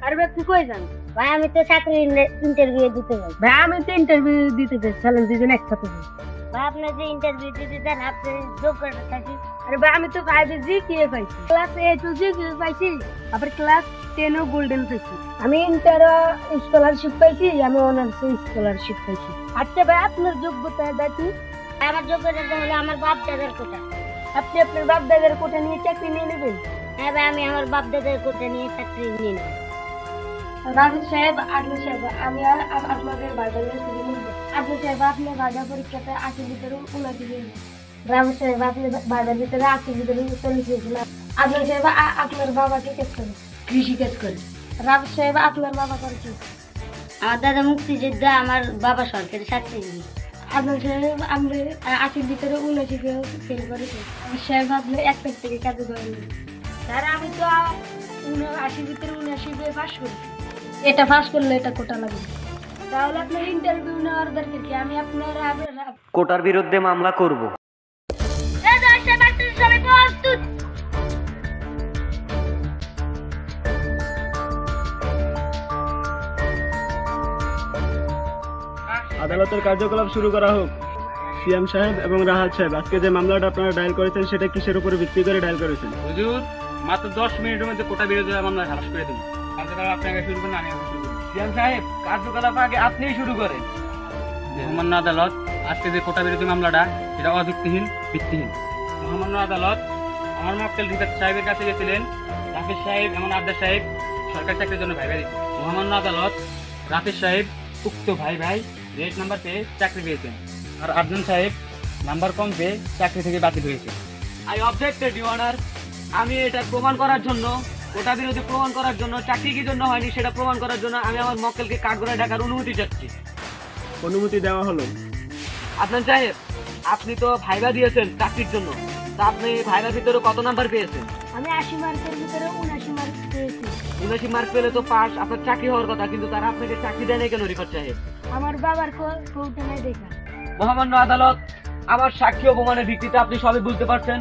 আরে ভাই তুই কই যান? ভাই আমি তো চাকরি ইন্টারভিউ দিতে যাই। ভাই আমি তো ইন্টারভিউ দিতে যাই, চলেন দুজন একসাথে যাই। ভাই আপনি যে ইন্টারভিউ দিতে যান আপনি যোগ্যতা থাকি। আরে ভাই আমি তো 5 জি কি পাইছি, ক্লাস 8 জি কি পাইছি, আবার ক্লাস 10 গোল্ডেন পাইছি। আমি ইন্টার স্কলারশিপ পাইছি, আমি অনার্স স্কলারশিপ পাইছি। আচ্ছা ভাই আপনার যোগ্যতা দেখি। আমার যোগ্যতা হলো আমার বাপ দাদার কোটা। আপনি আপনার বাপ দাদার কোটা নিয়ে চাকরি নিয়ে নেবেন? হ্যাঁ ভাই আমি আমার বাপ দাদার কোটা নিয়ে চাকরি নিয়ে নেব। রাজু সাহেব, আদু সাহেব, আমি আর আপনাদের বাজারে শুরু করব। আদু সাহেব আপনি বাজার পরীক্ষাতে 80 ভিতরে 79 পেয়েছেন। রাজু সাহেব আপনি বাজার ভিতরে 80 ভিতরে 40 পেয়েছেন। আদু সাহেব আপনার বাবাকে কাজ করে, কৃষি কাজ করে। রাজু সাহেব আপনার বাবা করে কি? আমার দাদা মুক্তিযোদ্ধা, আমার বাবা সরকারি চাকরিজীবী। আদু সাহেব আপনি 80 ভিতরে 79 পেয়ে ফেল করেছেন। রাজু সাহেব আপনি এক পেজ থেকে কাজে করেন। স্যার আমি তো 80 ভিতরে 79 পেয়ে পাস করেছি। এটা পাস করলে এটা কোটা লাগবে। তাহলে আপনার ইন্টারভিউ নেওয়ার দরকার কি? আমি আপনার কোটার বিরুদ্ধে মামলা করব। সবাই প্রস্তুত। আদালতের কার্যকলাপ শুরু করা হোক। সিএম সাহেব এবং রাহাত সাহেব, আজকে যে মামলাটা আপনারা ডায়াল করেছেন সেটা কিসের উপরে ভিত্তি করে ডায়াল করেছেন? হুজুর, মাত্র 10 মিনিটের মধ্যে কোটা বিরোধী মামলা খালাস করে দেব। কার্যকলাপ আপনি আগে শুরু করেন, আমি আগে শুরু করি। সিএম সাহেব, কার্যকলাপ আগে আপনিই শুরু করেন। মহামান্য আদালত, আজকে যে কোটা বিরোধী মামলাটা এটা অযুক্তিহীন, ভিত্তিহীন। মহামান্য আদালত, আমার মক্কেল রিফাত সাহেবের কাছে গেছিলেন রাফিজ সাহেব এবং আবদার সাহেব সরকারি চাকরির জন্য ভাই ভাই দিচ্ছেন। মহামান্য আদালত, রাফিজ সাহেব উক্ত ভাই ভাই রেট নাম্বার পেয়ে চাকরি পেয়েছেন, আর আফজান সাহেব নাম্বার কম পেয়ে চাকরি থেকে বাতিল হয়েছে। I objected your honour. আমি এটা প্রমাণ করার জন্য, কোটা বিরোধী প্রমাণ করার জন্য, চাকরি কি জন্য হয়নি সেটা প্রমাণ করার জন্য আমি আমার মক্কেলকে কাঠগড়ায় ডাকার অনুমতি চাচ্ছি। অনুমতি দেওয়া হলো। আফজান সাহেব, আপনি তো ভাইবা দিয়েছেন চাকরির জন্য, তা আপনি ভাইবার ভিতরে কত নাম্বার পেয়েছেন? আমি 80 মার্কের ভিতরে 79 মার্ক পেয়েছি। 79 মার্ক পেলে তো পাস, আপনার চাকরি হওয়ার কথা, কিন্তু তারা আপনাকে চাকরি দেয় না কেন রিফাত সাহেব? আমার বাবার কৌটা নাই দেখা। মহামান্য আদালত, আমার সাক্ষী ও প্রমাণের ভিত্তিতে আপনি সবই বুঝতে পারছেন।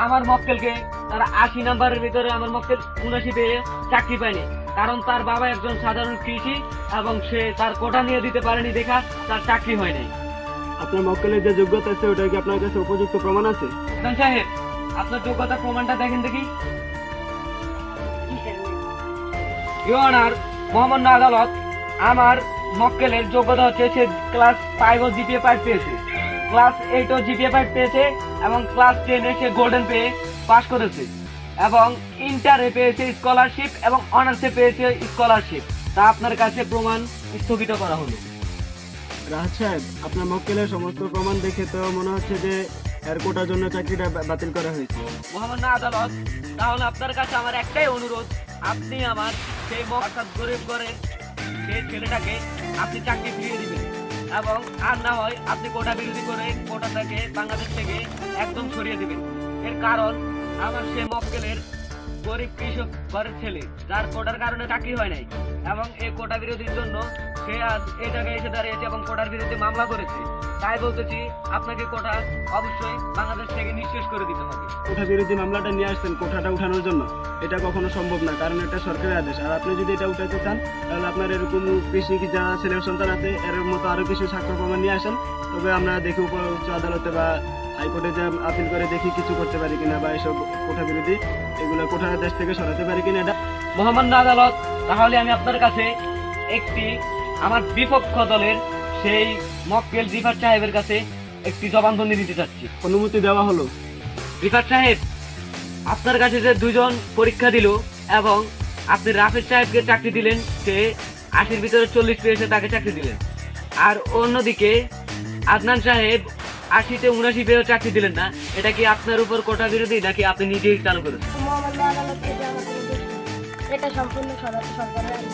আমার মক্কেলকে তারা 80 নাম্বারের ভিতরে আমার মক্কেল 79 পেয়ে চাকরি পায়নি, কারণ তার বাবা একজন সাধারণ কৃষি এবং সে তার কোটা নিয়ে দিতে পারেনি দেখা তার চাকরি হয় নাই। আপনার মক্কেলের যে যোগ্যতা আছে ওটা কি আপনার কাছে উপযুক্ত প্রমাণ আছে? আফজান সাহেব, আপনার যোগ্যতার প্রমাণটা দেখেন দেখি। ইউর অনার, মহামান্য আদালত, আমার মক্কেলের যোগ্যতা হচ্ছে সে ক্লাস 5 ও জিপিএ 5 পেয়েছে, ক্লাস 8 ও জিপিএ 5 পেয়েছে এবং ক্লাস 10 এ সে গোল্ডেন পেয়ে পাস করেছে এবং ইন্টারে পেয়েছে স্কলারশিপ এবং অনার্সে পেয়েছে স্কলারশিপ। তা আপনার কাছে প্রমাণ স্থগিত করা হলো। রাহাত সাহেব, আপনার মক্কেলের সমস্ত প্রমাণ দেখে তো মনে হচ্ছে যে এর কোটার জন্য চাকরিটা বাতিল করা হয়েছে। মহামান্য আদালত, তাহলে আপনার কাছে আমার একটাই অনুরোধ, আপনি আমার সেই অর্থাৎ গরিব করে সেই ছেলেটাকে আপনি চাকরি ফিরিয়ে দিবেন এবং আর না হয় আপনি কোটা বিরোধী করে কোটাটাকে বাংলাদেশ থেকে একদম সরিয়ে দিবেন। এর কারণ আমার সে মক্কেলের গরিব কৃষক ঘরের ছেলে, যার কোটার কারণে চাকরি হয় নাই এবং এই কোটা বিরোধীর জন্য সে আজ এই জায়গায় এসে দাঁড়িয়েছে এবং কোটার বিরুদ্ধে মামলা করেছে। তাই বলতেছি আপনাকে কোটা অবশ্যই বাংলাদেশ থেকে নিঃশেষ করে দিতে হবে। কোটা বিরোধী মামলাটা নিয়ে আসছেন কোটাটা উঠানোর জন্য, এটা কখনো সম্ভব না, কারণ এটা সরকারের আদেশ। আর আপনি যদি এটা উঠাতে চান তাহলে আপনার এরকম কৃষি যারা ছেলের সন্তান আছে এর মতো আরো কিছু সাক্ষ্য প্রমাণ নিয়ে আসেন, তবে আমরা দেখি উচ্চ আদালতে বা হাইকোর্টে যে আপিল করে দেখি কিছু করতে পারি কিনা, বা এসব কোটা বিরোধী এগুলো কোটার দেশ থেকে সরাতে পারি কিনা। এটা মহামান্য আদালত, তাহলে আমি আপনার কাছে একটি আমার বিপক্ষ দলের সেই মক্কেল রিফাত সাহেবের কাছে একটি জবানবন্দি দিতে চাচ্ছি। অনুমতি দেওয়া হলো। রিফাত সাহেব, আপনার কাছে যে দুজন পরীক্ষা দিল এবং আপনি রাফিজ সাহেবকে চাকরি দিলেন, সে 80-র ভিতরে 40 পেয়েছে, তাকে চাকরি দিলেন, আর অন্যদিকে আদনান সাহেব 80-তে 79 পেয়েও চাকরি দিলেন না, এটা কি আপনার উপর কোটা বিরোধী নাকি আপনি নিজেই চালু করেছেন? মহামান্য আদালত এটা আমাদের দোষ না। এটা সম্পূর্ণ সরকারের আইন।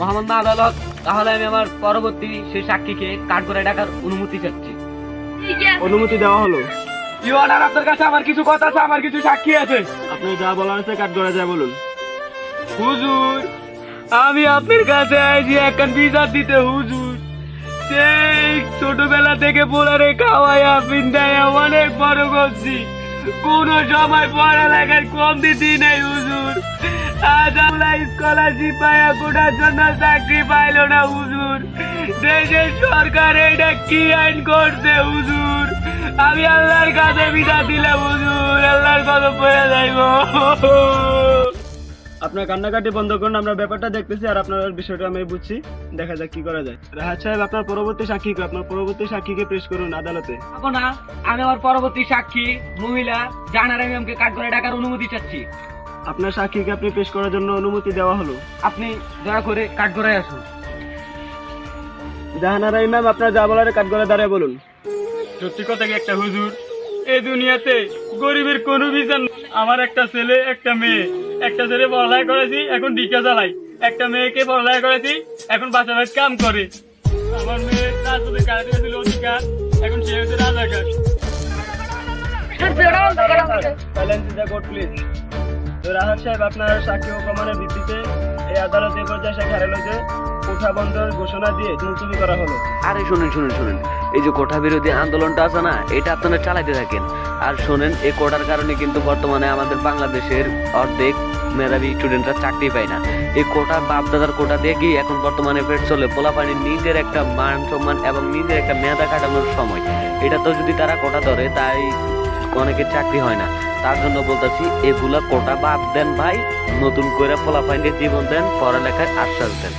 মহামান্য আদালত, তাহলে আমি আমার পরবর্তী সেই সাক্ষীকে কাঠগড়ায় ডাকার অনুমতি চাচ্ছি। অনুমতি দেওয়া হলো। ইউর অনার, আপনার কাছে আমার কিছু কথা আছে, আমার কিছু সাক্ষী আছে। আপনি যা বলার আছে কাঠগড়ায় যা বলুন। হুজুর, আমি আপনার কাছে আইছি একখান বিচার দিতে। হুজুর, সেই ছোটবেলা থেকে পোলারে খাওয়াইয়া পিন্ডাইয়া অনেক বড় করছি, কোন সময় পড়ালেখার কমতি নেই হুজুর। আজ আমরা স্কলারশিপ পাইয়া কোটার জন্য চাকরি পাইল না হুজুর। দেশের সরকার এটা কি আইন করছে হুজুর? আমি আল্লাহর কাছে বিদা দিলাম হুজুর, আল্লাহর কথা পড়ে যাইব। আপনার কান্নাকাটি বন্ধ করুন, আমরা ব্যাপারটা দেখতেছি আর আপনার বিষয়টা আমি বুঝছি, দেখা যাক কি করা যায়। রাহাত সাহেব, আপনার পরবর্তী সাক্ষীকে পেশ করুন আদালতে। না, আমি আমার পরবর্তী সাক্ষী মহিলা জাহানারা ম্যামকে কাঠগড়ায় ডাকার অনুমতি চাচ্ছি। আপনার সাক্ষীকে আপনি পেশ করার জন্য অনুমতি দেওয়া হলো। আপনি দয়া করে কাঠগড়ায় আসুন। জাহানারা ম্যাম, আপনার যা বলার কাঠগড়ায় দাঁড়িয়ে বলুন। সত্যি কথা কি একটা হুজুর, এই দুনিয়াতে গরিবের কোনো বিচার নেই। আমার একটা ছেলে একটা মেয়ে, একটা ছেলে পড়ালেখা করেছি এখন রিক্সা চালাই, একটা মেয়েকে পড়ালেখা করেছি এখন বাসা বাড়ির কাম করে। আমার মেয়ে তার সাথে কাজে ছিল অধিকার, এখন সে হচ্ছে রাজাকার। Silence in the court, please. তো রাহাত সাহেব, আপনার সাক্ষী ও প্রমাণের ভিত্তিতে এই আদালত এ পর্যায়ে এসে হারালো যে কোঠা বন্ধের ঘোষণা দিয়ে মুলতবি করা হলো। আরে শুনেন, এই যে কোঠা বিরোধী আন্দোলনটা আছে না, এটা আপনারা চালাইতে থাকেন। আর শোনেন, এই কোটার কারণে কিন্তু বর্তমানে আমাদের বাংলাদেশের অর্ধেক মেধাবী স্টুডেন্টরা চাকরি পায় না। এই কোটা বাপদাদার কোটা দিয়ে কি এখন বর্তমানে পেট চলে, পোলাপানির নিজের একটা মান সম্মান এবং নিজের একটা মেধা কাটানোর সময়। এটা তো যদি তারা কোটা ধরে, তাই অনেকের চাকরি হয় না। তার জন্য বলতেছি, এগুলা কোটা বাদ দেন ভাই, নতুন করে পোলাপানির জীবন দেন, পড়ালেখায় আশ্বাস দেন।